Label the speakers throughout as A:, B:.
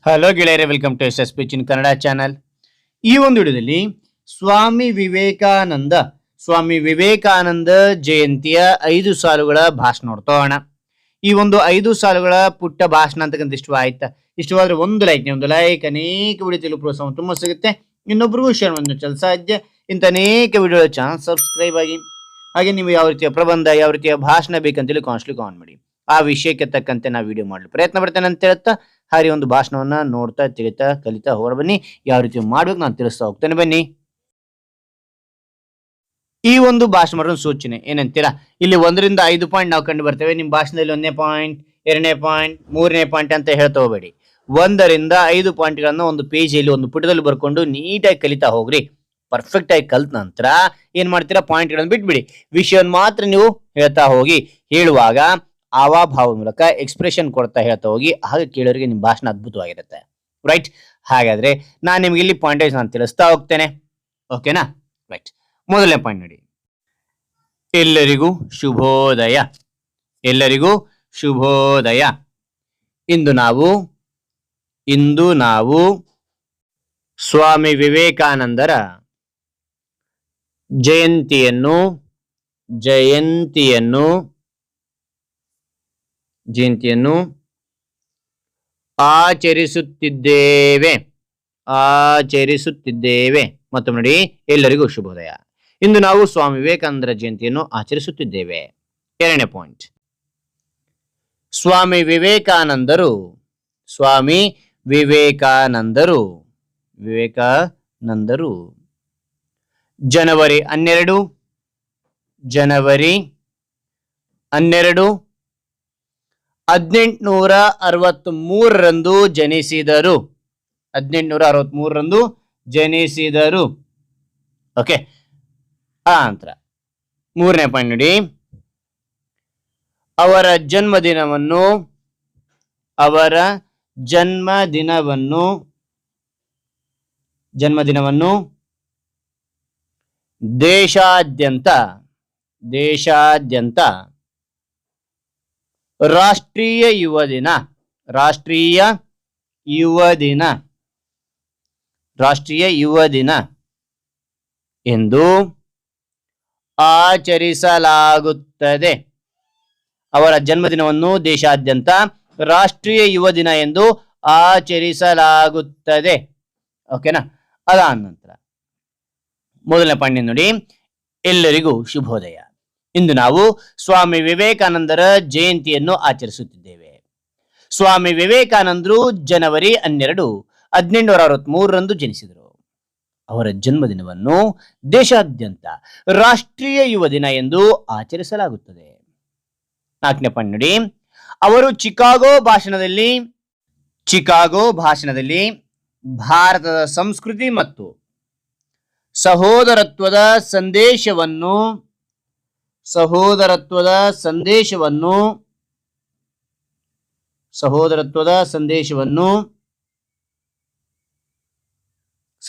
A: Hello ಗೆಳೆಯರೆ, welcome to S speech in Kannada channel. ಈ ಒಂದು ವಿಡಿಯೋದಲ್ಲಿ ಸ್ವಾಮಿ ವಿವೇಕಾನಂದ ಜಯಂತಿಯ 5 ಸಾಲುಗಳ ಭಾಷಣ ನೋಡ್ತಾ ಹೋಗೋಣ. ಈ ಒಂದು 5 ಸಾಲುಗಳ ಪುಟ್ಟ ಭಾಷಣ ಅಂತಕ್ಕಂಥ ಇಷ್ಟವಾಯ್ತಾ? ಇಷ್ಟವಾದ್ರೆ ಒಂದು ಲೈಕ್ ಅನೇಕ ವಿಡಿಯೋ ಪ್ರೋತ್ಸಾಹ ತುಂಬಾ ಸಿಗುತ್ತೆ. ಇನ್ನೊಬ್ರಿಗೂ ಶೇರ್ ಮಾಡಲು ಸಾಧ್ಯ. ಇಂಥ ಅನೇಕ ವಿಡಿಯೋ ಚಾನಲ್ ಸಬ್ಸ್ಕ್ರೈಬ್ ಆಗಿ. ಹಾಗೆ ನೀವು ಯಾವ ರೀತಿಯ ಪ್ರಬಂಧ, ಯಾವ ರೀತಿಯ ಭಾಷಣ ಬೇಕಂತೇಳಿ ಕಾಮೆಂಟ್ ಮಾಡಿ. ಆ ವಿಷಯಕ್ಕೆ ತಕ್ಕಂತೆ ನಾವು ವಿಡಿಯೋ ಮಾಡಲು ಪ್ರಯತ್ನ ಪಡ್ತೇನೆ ಅಂತ ಹೇಳ್ತಾ, ಹಾಗೆ ಒಂದು ಭಾಷಣವನ್ನ ನೋಡ್ತಾ ತಿಳಿತಾ ಕಲಿತಾ ಹೊರ ಬನ್ನಿ. ಯಾವ ರೀತಿ ಮಾಡ್ಬೇಕು ನಾನು ತಿಳಿಸ್ತಾ ಹೋಗ್ತೇನೆ, ಬನ್ನಿ. ಈ ಒಂದು ಭಾಷಣ ಮಾಡೋ ಸೂಚನೆ ಏನಂತೀರಾ? ಇಲ್ಲಿ 1ರಿಂದ 5 ಪಾಯಿಂಟ್ ನಾವು ಕಂಡು ಬರ್ತೇವೆ. ನಿಮ್ಮ ಭಾಷಣದಲ್ಲಿ 1ನೇ ಪಾಯಿಂಟ್, 2ನೇ ಪಾಯಿಂಟ್, 3ನೇ ಪಾಯಿಂಟ್ ಅಂತ ಹೇಳ್ತಾ ಹೋಗಬೇಡಿ. 1ರಿಂದ 5 ಪಾಯಿಂಟ್ಗಳನ್ನ ಒಂದು ಪೇಜಲ್ಲಿ, ಒಂದು ಪುಟದಲ್ಲಿ ಬರ್ಕೊಂಡು ನೀಟಾಗಿ ಕಲಿತಾ ಹೋಗ್ರಿ. ಪರ್ಫೆಕ್ಟ್ ಆಗಿ ಕಲ್ತ ನಂತರ ಏನ್ ಮಾಡ್ತೀರಾ? ಪಾಯಿಂಟ್ಗಳನ್ನು ಬಿಟ್ಬಿಡಿ. ವಿಷಯವನ್ನು ಮಾತ್ರ ನೀವು ಹೇಳ್ತಾ ಹೋಗಿ. ಹೇಳುವಾಗ ಹಾವಭಾವ ಮೂಲಕ ಎಕ್ಸ್ಪ್ರೆಷನ್ ಕೊಡ್ತಾ ಹೇಳ್ತಾ ಹೋಗಿ. ಹಾಗೆ ಕೇಳೋರಿಗೆ ನಿಮ್ಮ ಭಾಷಣ ಅದ್ಭುತವಾಗಿರುತ್ತೆ. ರೈಟ್? ಹಾಗಾದ್ರೆ ನಾನು ನಿಮ್ಗೆ ಇಲ್ಲಿ ಪಾಯಿಂಟೇಜ್ ನಾನು ತಿಳಿಸ್ತಾ ಹೋಗ್ತೇನೆ. ಓಕೆನಾ? ರೈಟ್. ಮೊದಲನೇ ಪಾಯಿಂಟ್ ನೋಡಿ. ಎಲ್ಲರಿಗೂ ಶುಭೋದಯ. ಎಲ್ಲರಿಗೂ ಶುಭೋದಯ. ಇಂದು ನಾವು ಸ್ವಾಮಿ ವಿವೇಕಾನಂದರ ಜಯಂತಿಯನ್ನು ಆಚರಿಸುತ್ತಿದ್ದೇವೆ. ಮತ್ತು ನೋಡಿ, ಎಲ್ಲರಿಗೂ ಶುಭೋದಯ. ಇಂದು ನಾವು ಸ್ವಾಮಿ ವಿವೇಕಾನಂದರ ಜಯಂತಿಯನ್ನು ಆಚರಿಸುತ್ತಿದ್ದೇವೆ. 2ನೇ ಪಾಯಿಂಟ್. ಸ್ವಾಮಿ ವಿವೇಕಾನಂದರು ಜನವರಿ 12 1863ರಂದು ಜನಿಸಿದರು. ಓಕೆ. ನಂತರ 3ನೇ ಪಾಯಿಂಟ್ ನೋಡಿ. ಅವರ ಜನ್ಮದಿನವನ್ನು ದೇಶಾದ್ಯಂತ ರಾಷ್ಟ್ರೀಯ ಯುವ ದಿನ ಎಂದು ಆಚರಿಸಲಾಗುತ್ತದೆ. ಅವರ ಜನ್ಮದಿನವನ್ನು ದೇಶಾದ್ಯಂತ ರಾಷ್ಟ್ರೀಯ ಯುವ ದಿನ ಎಂದು ಆಚರಿಸಲಾಗುತ್ತದೆ. ಓಕೆನಾ? ಅದಾದ ನಂತರ ಮೊದಲನೇ ಪಾಯಿಂಟ್ ನೋಡಿ. ಎಲ್ಲರಿಗೂ ಶುಭೋದಯ. ಇಂದು ನಾವು ಸ್ವಾಮಿ ವಿವೇಕಾನಂದರ ಜಯಂತಿಯನ್ನು ಆಚರಿಸುತ್ತಿದ್ದೇವೆ. ಸ್ವಾಮಿ ವಿವೇಕಾನಂದರು ಜನವರಿ 12, 1863ರಂದು ಜನಿಸಿದರು. ಅವರ ಜನ್ಮದಿನವನ್ನು ದೇಶಾದ್ಯಂತ ರಾಷ್ಟ್ರೀಯ ಯುವ ದಿನ ಎಂದು ಆಚರಿಸಲಾಗುತ್ತದೆ. 4ನೇ ಪಾಯಿಂಟ್ ನೋಡಿ. ಅವರು ಚಿಕಾಗೋ ಭಾಷಣದಲ್ಲಿ ಭಾರತದ ಸಂಸ್ಕೃತಿ ಮತ್ತು ಸಹೋದರತ್ವದ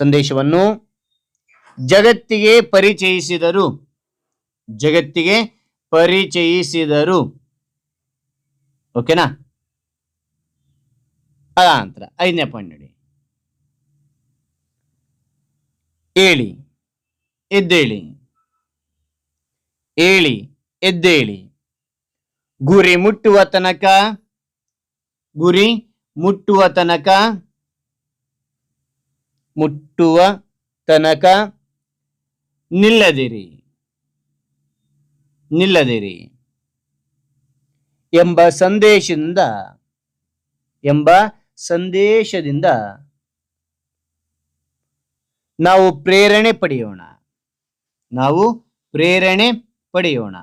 A: ಸಂದೇಶವನ್ನು ಜಗತ್ತಿಗೆ ಪರಿಚಯಿಸಿದರು. ಓಕೆನಾ? ಅದಾನಂತರ 5ನೇ ಪಾಯಿಂಟ್ ನೋಡಿ. ಎದ್ದೇಳಿ ಗುರಿ ಮುಟ್ಟುವ ತನಕ ನಿಲ್ಲದಿರಿ ಎಂಬ ಸಂದೇಶದಿಂದ ನಾವು ಪ್ರೇರಣೆ ಪಡೆಯೋಣ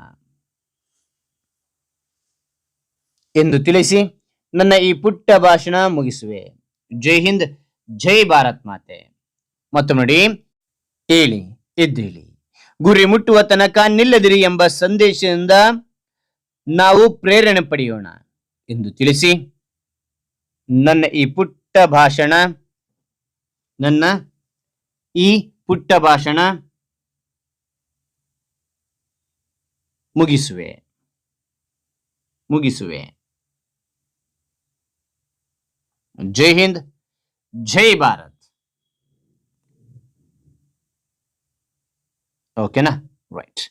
A: ಎಂದು ತಿಳಿಸಿ ನನ್ನ ಈ ಪುಟ್ಟ ಭಾಷಣ ಮುಗಿಸುವೆ. ಜೈ ಹಿಂದ್, ಜೈ ಭಾರತ್ ಮಾತೆ. ಮತ್ತು ನೋಡಿ, ಎದ್ದೇಳಿ ಗುರಿ ಮುಟ್ಟುವ ತನಕ ನಿಲ್ಲದಿರಿ ಎಂಬ ಸಂದೇಶದಿಂದ ನಾವು ಪ್ರೇರಣೆ ಪಡೆಯೋಣ ಎಂದು ತಿಳಿಸಿ ನನ್ನ ಈ ಪುಟ್ಟ ಭಾಷಣ ಮುಗಿಸುವೆ. ಜೈ ಹಿಂದ್, ಜೈ ಭಾರತ್. ಓಕೆನಾ, ರೈಟ್.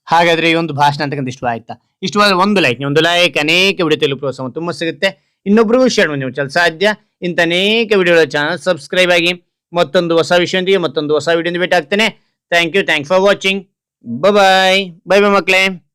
A: ಹಾಗಾದ್ರೆ ಈ ಒಂದು ಭಾಷಣ ಅಂತಕ್ಕಂಥ ಇಷ್ಟವಾಯ್ತಾ? ಇಷ್ಟವಾದ ಒಂದು ಲೈಕ್ ಅನೇಕ ವಿಡಿಯೋ తెలుగు ಪ್ರೋತ್ಸಾಹ ತುಂಬ ಸಿಗುತ್ತೆ. ಇನ್ನೊಬ್ರಿಗೂ ಶೇರ್ ಮಾಡಿ ನೀವು ಸಾಧ್ಯ. ಇಂಥ ಅನೇಕ ವಿಡಿಯೋಗಳ ಚಾನಲ್ ಸಬ್ಸ್ಕ್ರೈಬ್ ಆಗಿ ಮತ್ತೊಂದು ಹೊಸ ವಿಷಯದೊಂದಿಗೆ ಮತ್ತೊಂದು ಹೊಸ ವಿಡಿಯೋ ಭೇಟಿ ಆಗ್ತೇನೆ. Thank you for watching. Bye bye ಮಕ್ಕಳೇ.